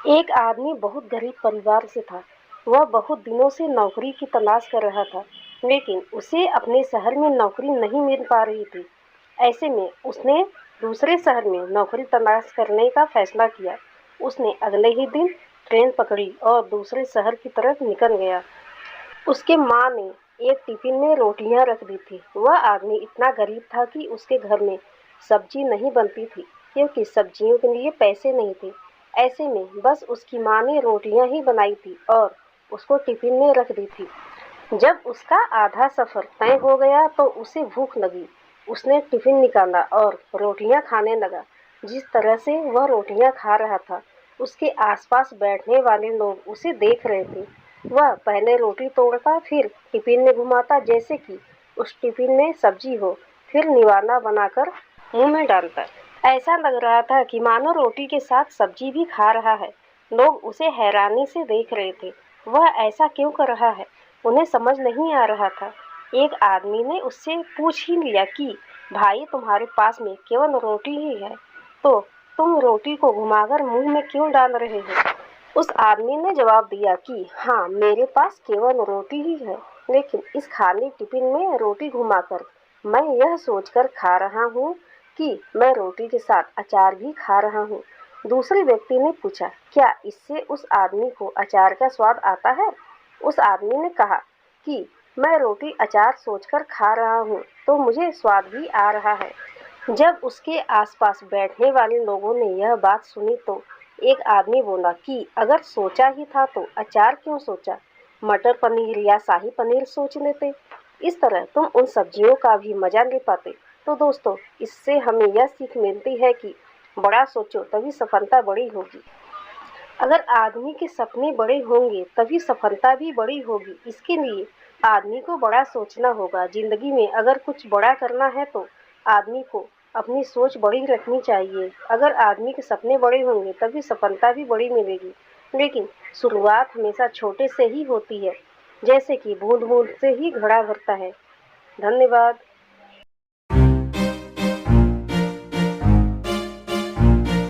एक आदमी बहुत गरीब परिवार से था। वह बहुत दिनों से नौकरी की तलाश कर रहा था, लेकिन उसे अपने शहर में नौकरी नहीं मिल पा रही थी। ऐसे में उसने दूसरे शहर में नौकरी तलाश करने का फैसला किया। उसने अगले ही दिन ट्रेन पकड़ी और दूसरे शहर की तरफ निकल गया। उसके माँ ने एक टिफिन में रोटियां रख दी थी। वह आदमी इतना गरीब था कि उसके घर में सब्जी नहीं बनती थी, क्योंकि सब्जियों के लिए पैसे नहीं थे। ऐसे में बस उसकी माँ ने रोटियां ही बनाई थी और उसको टिफिन में रख दी थी। जब उसका आधा सफर तय हो गया तो उसे भूख लगी। उसने टिफिन निकाला और रोटियां खाने लगा। जिस तरह से वह रोटियां खा रहा था, उसके आसपास बैठने वाले लोग उसे देख रहे थे। वह पहले रोटी तोड़ता, फिर टिफिन में घुमाता जैसे कि उस टिफिन में सब्जी हो, फिर निवाला बनाकर मुंह में डालता। ऐसा लग रहा था कि मानो रोटी के साथ सब्जी भी खा रहा है। लोग उसे हैरानी से देख रहे थे। वह ऐसा क्यों कर रहा है, उन्हें समझ नहीं आ रहा था। एक आदमी ने उससे पूछ ही लिया कि भाई, तुम्हारे पास में केवल रोटी ही है, तो तुम रोटी को घुमाकर मुंह में क्यों डाल रहे हो? उस आदमी ने जवाब दिया कि हाँ, मेरे पास केवल रोटी ही है, लेकिन इस खाली टिफिन में रोटी घुमाकर मैं यह सोचकर खा रहा हूँ कि मैं रोटी के साथ अचार भी खा रहा हूँ। दूसरे व्यक्ति ने पूछा, क्या इससे उस आदमी को अचार का स्वाद आता है? उस आदमी ने कहा कि मैं रोटी अचार सोचकर खा रहा हूँ, तो मुझे स्वाद भी आ रहा है। जब उसके आसपास बैठने वाले लोगों ने यह बात सुनी तो एक आदमी बोला कि अगर सोचा ही था तो अचार क्यों सोचा, मटर पनीर या शाही पनीर सोच लेते। इस तरह तुम उन सब्जियों का भी मजा ले पाते। तो दोस्तों, इससे हमें यह सीख मिलती है कि बड़ा सोचो तभी सफलता बड़ी होगी। अगर आदमी के सपने बड़े होंगे तभी सफलता भी बड़ी होगी। इसके लिए आदमी को बड़ा सोचना होगा। जिंदगी में अगर कुछ बड़ा करना है तो आदमी को अपनी सोच बड़ी रखनी चाहिए। अगर आदमी के सपने बड़े होंगे तभी सफलता भी बड़ी मिलेगी। लेकिन शुरुआत हमेशा छोटे से ही होती है, जैसे कि बूंद बूंद से ही घड़ा भरता है। धन्यवाद।